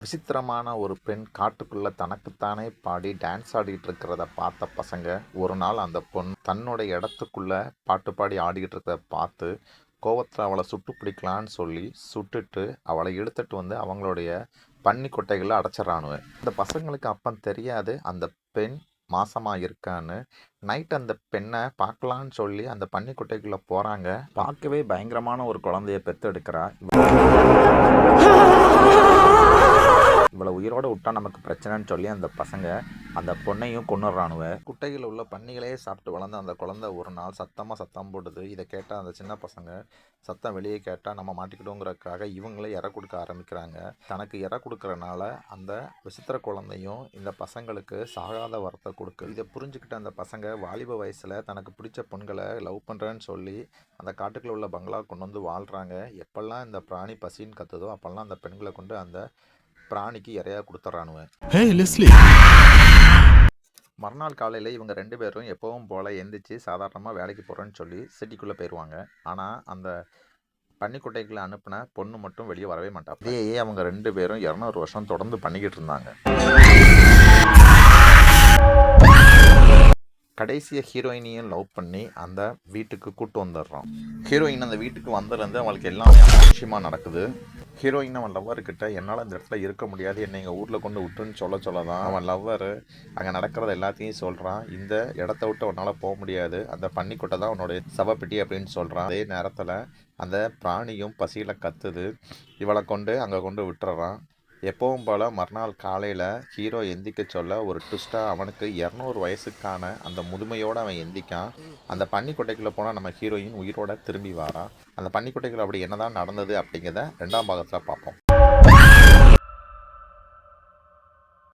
விசித்திரமான ஒரு பெண் காட்டுக்குள்ள தனக்குத்தானே பாடி டான்ஸ் ஆடிட்டு இருக்கிறத பார்த்த பசங்க ஒரு நாள் அந்த பொண்ணு தன்னோட இடத்துக்குள்ள பாட்டு பாடி ஆடிக்கிட்டு இருக்கிறத பார்த்து கோவத்தில் அவளை சுட்டு பிடிக்கலான்னு சொல்லி சுட்டுட்டு அவளை இழுத்துட்டு வந்து அவங்களுடைய பன்னி கொட்டைகளை அடைச்சிடறானுவ. இந்த பசங்களுக்கு அப்போ தெரியாது அந்த பெண் மாசமா இருக்கான்னு. நைட் அந்த பெண்ணை பார்க்கலான்னு சொல்லி அந்த பன்னி கொட்டைக்குள்ள போறாங்க. பார்க்கவே பயங்கரமான ஒரு குழந்தைய பெத்தெடுக்கிறா. இவ்வளோ உயிரோடு விட்டா நமக்கு பிரச்சனைன்னு சொல்லி அந்த பசங்க அந்த பொண்ணையும் கொன்னுடுறானுவ. குட்டையில் உள்ள பன்னிகளே சாப்பிட்டு வளர்ந்த அந்த குழந்தை ஒரு நாள் சத்தம் போடுது. இதை கேட்டால் அந்த சின்ன பசங்க சத்தம் வெளியே கேட்டால் நம்ம மாட்டிக்கிட்டோங்கிறதுக்காக இவங்களே இற கொடுக்க ஆரம்பிக்கிறாங்க. தனக்கு இற கொடுக்கறனால அந்த விசித்திர குழந்தையும் இந்த பசங்களுக்கு சாகாத வரத்தை கொடுக்கு. இதை புரிஞ்சுக்கிட்ட அந்த பசங்க வாலிப வயசில் தனக்கு பிடிச்ச பெண்களை லவ் பண்ணுறேன்னு சொல்லி அந்த காட்டுக்குள்ள உள்ள பங்களா கொண்டு வந்து வாழ்கிறாங்க. எப்பெல்லாம் இந்த பிராணி பசின்னு கத்துதோ அப்போல்லாம் அந்த பெண்களை கொண்டு அந்த பிராணிக்கு இறையா கொடுத்துட்றானுவ. மறுநாள் காலையில் இவங்க 2 பேரும் எப்பவும் போல் எந்திரிச்சு சாதாரணமாக வேலைக்கு போகிறேன்னு சொல்லி சிட்டிக்குள்ளே போயிடுவாங்க. ஆனால் அந்த பன்னிக்குட்டைக்குள்ளே அனுப்பின பொண்ணு மட்டும் வெளியே வரவே மாட்டாங்க. இதையே அவங்க 2 பேரும் 200 வருஷம் தொடர்ந்து பண்ணிக்கிட்டு இருந்தாங்க. கடைசியாக ஹீரோயினையும் லவ் பண்ணி அந்த வீட்டுக்கு கூட்டு வந்துடுறான். ஹீரோயின் அந்த வீட்டுக்கு வந்ததுலேருந்து அவளுக்கு எல்லாமே அனாவசியமாக நடக்குது. ஹீரோயின் அவன் லவ்வர்கிட்ட என்னால் இந்த இடத்துல இருக்க முடியாது, என்னை எங்கள் ஊரில் கொண்டு விட்டுன்னு சொல்ல தான் அவன் லவ்வர் அங்கே நடக்கிறத எல்லாத்தையும் சொல்கிறான். இந்த இடத்த விட்டு அவனால் போக முடியாது, அந்த பன்னிக்கொட்டை தான் அவனுடைய சவப்பெட்டி அப்படின்னு சொல்கிறான். அதே நேரத்தில் அந்த பிராணியும் பசியில் கத்துது. இவளை கொண்டு அங்கே கொண்டு விட்டுறான். எப்பவும் போல் மறுநாள் காலையில் ஹீரோ எந்திக்க சொல்ல ஒரு ட்விஸ்ட்டாக அவனுக்கு 200 வயசுக்கான அந்த முதுமையோடு அவன் எந்திக்கான். அந்த பன்னிக்கொட்டைக்குள்ளே போனால் நம்ம ஹீரோயின் உயிரோட திரும்பி வாரான். அந்த பன்னிக்கொட்டைக்குள்ள அப்படி என்னதான் நடந்தது அப்படிங்கிறத 2ஆம் பாகத்தில் பார்ப்போம்.